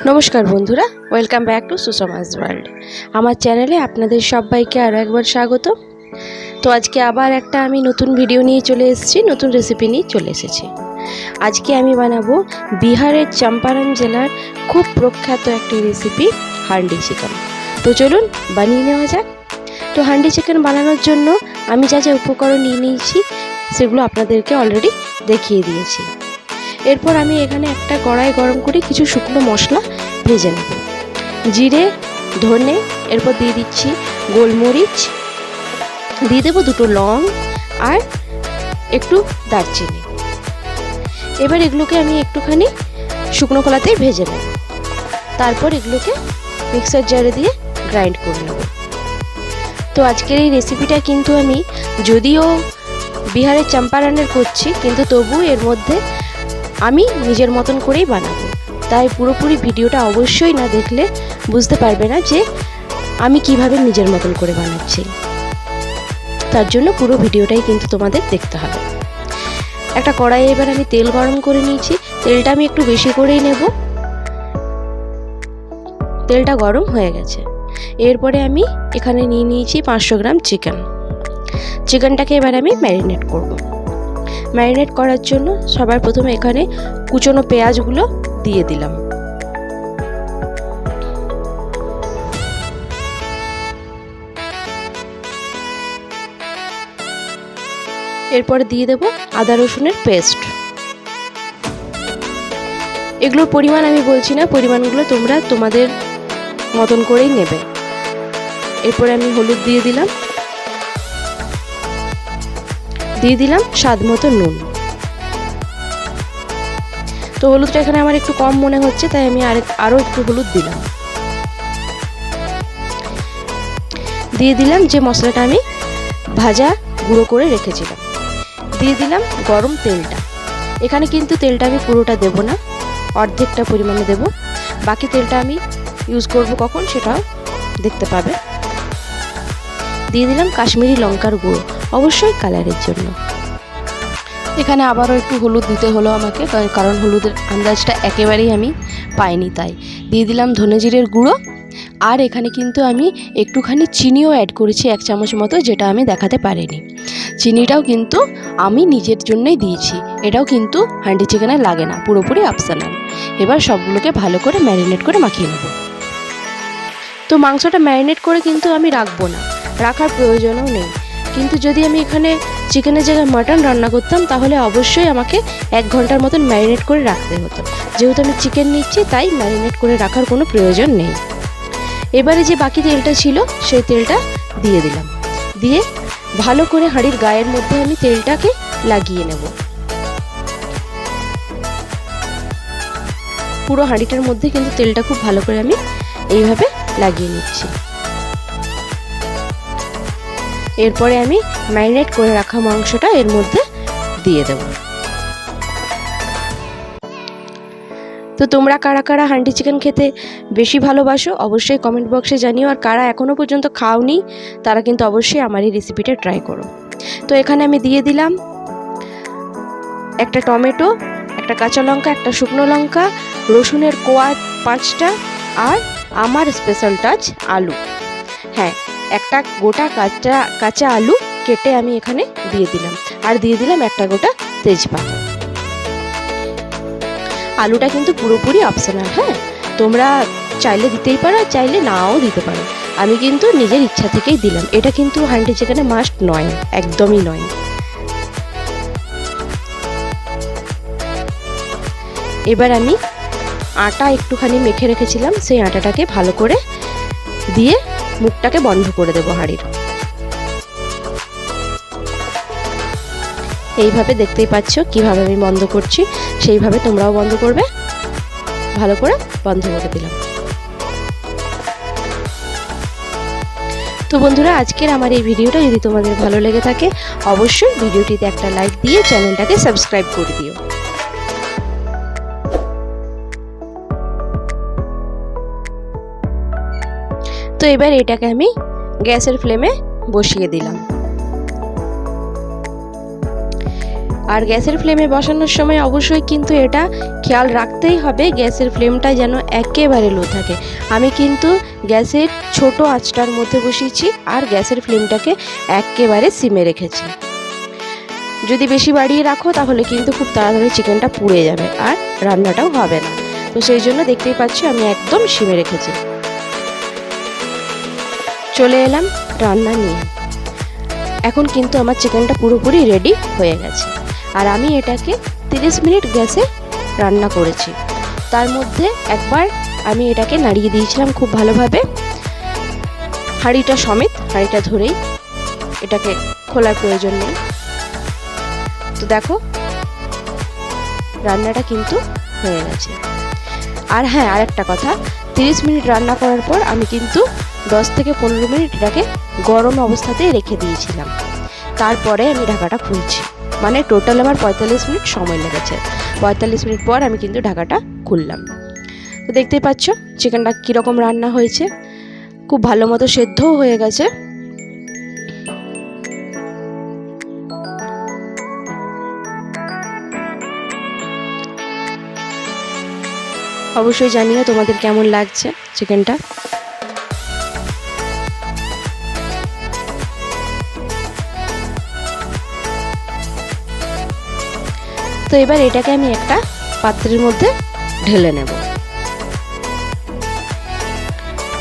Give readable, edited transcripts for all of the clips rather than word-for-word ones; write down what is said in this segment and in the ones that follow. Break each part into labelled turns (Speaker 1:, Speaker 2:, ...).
Speaker 1: নমস্কার বন্ধুরা, welcome back to সুষমাস world. আমার চ্যানেলে আপনাদের সবাইকে আরও একবার স্বাগত। তো আজকে আবার একটা আমি নতুন ভিডিও নিয়ে চলে এসেছি, নতুন রেসিপি নিয়ে চলে এসেছি। আজকে আমি বানাবো বিহারের চম্পারণ জেলার খুব প্রখ্যাত একটি রেসিপি, হান্ডি চিকেন। তো চলুন বানিয়ে নেওয়া যাক। তো হান্ডি চিকেন বানানোর জন্য আমি যা যা উপকরণ নিয়ে নিয়েছি সেগুলো আপনাদেরকে অলরেডি দেখিয়ে দিয়েছি। এরপর আমি এখানে একটা কড়াই গরম করে কিছু শুকনো মশলা ভেজে নেব। জিরে, ধনে, এরপর দিয়ে দিচ্ছি গোলমরিচ, দিয়ে দেবো দুটো লং আর একটু দারচিনি। এবার এগুলোকে আমি একটুখানি শুকনো কড়াতেই ভেজে নেব। তারপর এগুলোকে মিক্সার জারে দিয়ে গ্রাইন্ড করে নেব। তো আজকের এই রেসিপিটা কিন্তু আমি যদিও বিহারের চম্পারণের করছি, কিন্তু তবু এর মধ্যে আমি নিজের মতন করেই বানাবো। তাই পুরোপুরি ভিডিওটা অবশ্যই না দেখলে বুঝতে পারবে না যে আমি কিভাবে নিজের মতন করে বানাচ্ছি। তার জন্য পুরো ভিডিওটাই কিন্তু তোমাদের দেখতে হবে। একটা কড়াইয়ে এবার আমি তেল গরম করে নিয়েছি। তেলটা আমি একটু বেশি করেই নেব। তেলটা গরম হয়ে গেছে। এরপরে আমি এখানে নিয়ে নিয়েছি 500 গ্রাম চিকেন। চিকেনটাকে এবার আমি ম্যারিনেট করব। ম্যারিনেট করার জন্য সবার প্রথমে এখানে কুচনো পেঁয়াজগুলো দিয়ে দিলাম। এরপরে দিয়ে দেব আদা রসুনের পেস্ট। এগুলোর পরিমাণ আমি বলছি না, পরিমাণগুলো তোমরা তোমাদের মতন করেই নেবে। এরপরে আমি হলুদ দিয়ে দিলাম স্বাদ মতো নুন। তো হলুদটা এখানে আমার একটু কম মনে হচ্ছে, তাই আমি আরও একটু হলুদ দিলাম। দিয়ে দিলাম যে মশলাটা আমি ভাজা গুঁড়ো করে রেখেছিলাম। দিয়ে দিলাম গরম তেলটা। এখানে কিন্তু তেলটা আমি পুরোটা দেব না, অর্ধেকটা পরিমাণে দেব। বাকি তেলটা আমি ইউজ করব কখন সেটাও দেখতে পাবে। দিয়ে দিলাম কাশ্মীরি লঙ্কার গুঁড়ো, অবশ্যই কালারের জন্য। এখানে আবারও একটু হলুদ দিতে হলো আমাকে, কারণ হলুদের আন্দাজটা একেবারেই আমি পাইনি। তাই দিয়ে দিলাম ধনে জিরের গুঁড়ো। আর এখানে কিন্তু আমি একটুখানি চিনিও অ্যাড করেছি, 1 চামচ মতো, যেটা আমি দেখাতে পারিনি। চিনিটাও কিন্তু আমি নিজের জন্যই দিয়েছি। এটাও কিন্তু হান্ডি চিকেনে লাগে না, পুরোপুরি অপশনাল। এবার সবগুলোকে ভালো করে ম্যারিনেট করে মাখিয়ে নেব। তো মাংসটা ম্যারিনেট করে কিন্তু আমি রাখবো না, রাখার প্রয়োজনও নেই। কিন্তু যদি আমি এখানে চিকেনের জায়গায় মাটন রান্না করতাম তাহলে অবশ্যই আমাকে 1 ঘন্টার মতন ম্যারিনেট করে রাখতে হতো। যেহেতু আমি চিকেন নিচ্ছি তাই ম্যারিনেট করে রাখার কোনো প্রয়োজন নেই। এবারে যে বাকি তেলটা ছিল সেই তেলটা দিয়ে দিলাম। দিয়ে ভালো করে হাঁড়ির গায়ের মধ্যে আমি তেলটাকে লাগিয়ে নেব। পুরো হাঁড়িটার মধ্যে কিন্তু তেলটা খুব ভালো করে আমি এইভাবে লাগিয়ে নিচ্ছি। এরপরে আমি ম্যারিনেট করে রাখা মাংসটা এর মধ্যে দিয়ে দেব। তো তোমরা কারা কারা হান্ডি চিকেন খেতে বেশি ভালোবাসো অবশ্যই কমেন্ট বক্সে জানিও। আর কারা এখনও পর্যন্ত খাওনি তারা কিন্তু অবশ্যই আমার এই রেসিপিটা ট্রাই করো। তো এখানে আমি দিয়ে দিলাম একটা টমেটো, একটা কাঁচা লঙ্কা, একটা শুকনো লঙ্কা, রসুনের কোয়া 5টা, আর আমার স্পেশাল টাচ আলু। হ্যাঁ, একটা গোটা কাঁচা আলু কেটে আমি এখানে দিয়ে দিলাম। আর দিয়ে দিলাম একটা গোটা তেজপাতা। আলুটা কিন্তু পুরোপুরি অপশনাল। হ্যাঁ, তোমরা চাইলে দিতেই পারো, চাইলে নাও দিতে পারো। আমি কিন্তু নিজের ইচ্ছা থেকেই দিলাম। এটা কিন্তু হান্ডি চিকেনে মাস্ট নয়, একদমই নয়। এবার আমি আটা একটুখানি মেখে রেখেছিলাম, সেই আটাটাকে ভালো করে দিয়ে মুখটাকে বন্ধ করে দেবো হাঁড়ির। এইভাবে দেখতেই পাচ্ছ কিভাবে আমি বন্ধ করছি, সেইভাবে তোমরাও বন্ধ করবে। ভালো করে বন্ধ করে দিলাম। তো বন্ধুরা, আজকের আমার এই ভিডিওটা যদি তোমাদের ভালো লেগে থাকে অবশ্যই ভিডিওটিতে একটা লাইক দিয়ে চ্যানেলটাকে সাবস্ক্রাইব করে দিও। তো এবার এটাকে আমি গ্যাসের ফ্লেমে বসিয়ে দিলাম। আর গ্যাসের ফ্লেমে বসানোর সময় অবশ্যই কিন্তু এটা খেয়াল রাখতেই হবে গ্যাসের ফ্লেমটা যেন একেবারে লো থাকে। আমি কিন্তু গ্যাসের ছোট আঁচটার মধ্যে বসিয়েছি আর গ্যাসের ফ্লেমটাকে একেবারে সিমে রেখেছি। যদি বেশি বাড়িয়ে রাখো তাহলে কিন্তু খুব তাড়াতাড়ি চিকেনটা পুড়ে যাবে আর রান্নাটাও হবে না। তো সেই জন্য দেখতেই পাচ্ছি আমি একদম সিমে রেখেছি। চলে এলাম রান্না নিয়ে। এখন কিন্তু আমার চিকেনটা পুরোপুরি রেডি হয়ে গেছে আর আমি এটাকে 30 মিনিট গ্যাসে রান্না করেছি। তার মধ্যে একবার আমি এটাকে নাড়িয়ে দিয়েছিলাম খুব ভালোভাবে, হাঁড়িটা সমেত, হাঁড়িটা ধরেই, এটাকে খোলার প্রয়োজন নেই। তো দেখো রান্নাটা কিন্তু হয়ে গেছে। আর হ্যাঁ, আরেকটা কথা, 30 মিনিট রান্না করার পর আমি কিন্তু 10 থেকে 15 মিনিট এটাকে গরম অবস্থাতেই রেখে দিয়েছিলাম। তারপরে আমি ঢাকাটা খুলছি, মানে টোটাল আমার 45 মিনিট সময় লেগেছে। 45 মিনিট পর আমি কিন্তু ঢাকাটা খুললাম। তো দেখতেই পাচ্ছ চিকেনটা কীরকম রান্না হয়েছে, খুব ভালো মতো সেদ্ধও হয়ে গেছে। অবশ্যই জানিও তোমাদের কেমন লাগছে চিকেনটা। তো এবার এটাকে আমি একটা পাত্রের মধ্যে ঢেলে নেব।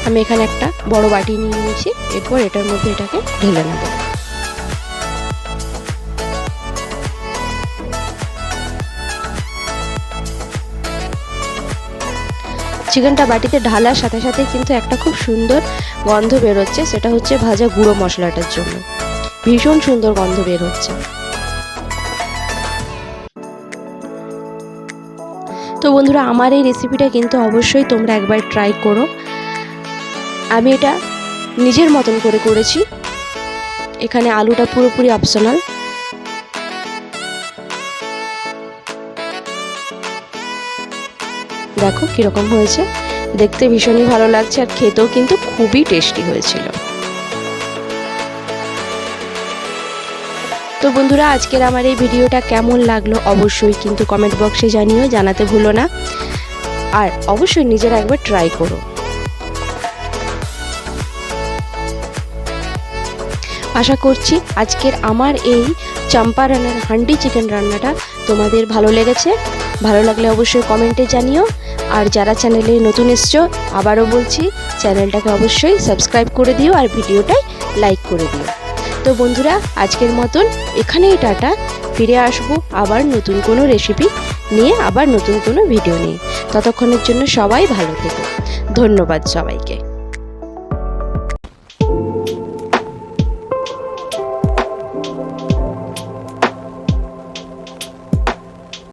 Speaker 1: আমি এখানে একটা বড় বাটি নিয়ে নিয়েছি, এরপর এটার মধ্যে এটাকে ঢেলে নেব। চিকেনটা বাটিতে ঢালার সাথে সাথে কিন্তু একটা খুব সুন্দর গন্ধ বেরোচ্ছে, সেটা হচ্ছে ভাজা গুঁড়ো মশলাটার জন্য ভীষণ সুন্দর গন্ধ বের হচ্ছে। তো বন্ধুরা, আমার এই রেসিপিটা কিন্তু অবশ্যই তোমরা একবার ট্রাই করো। আমি এটা নিজের মতন করে করেছি, এখানে আলুটা পুরোপুরি অপশনাল। দেখো কীরকম হয়েছে, দেখতে ভীষণই ভালো লাগছে আর খেতেও কিন্তু খুবই টেস্টি হয়েছিল। তো বন্ধুরা, আজকের আমার এই ভিডিওটা কেমন লাগলো অবশ্যই কিন্তু কমেন্ট বক্সে জানিও, জানাতে ভুলো না। আর অবশ্যই নিজেরা একবার ট্রাই করো। আশা করছি আজকের আমার এই চম্পারনের হান্ডি চিকেন রান্নাটা তোমাদের ভালো লেগেছে। ভালো লাগলে অবশ্যই কমেন্টে জানিও। আর যারা চ্যানেলে নতুন এসছো, আবারও বলছি চ্যানেলটাকে অবশ্যই সাবস্ক্রাইব করে দিও আর ভিডিওটাই লাইক করে দিও। তো বন্ধুরা, আজকের মতন এখানেই টাটা। ফিরে আসবো আবার নতুন কোনো রেসিপি নিয়ে, আবার নতুন কোনো ভিডিও নিয়ে। ততক্ষণের জন্য সবাই ভালো থেকো। ধন্যবাদ সবাইকে।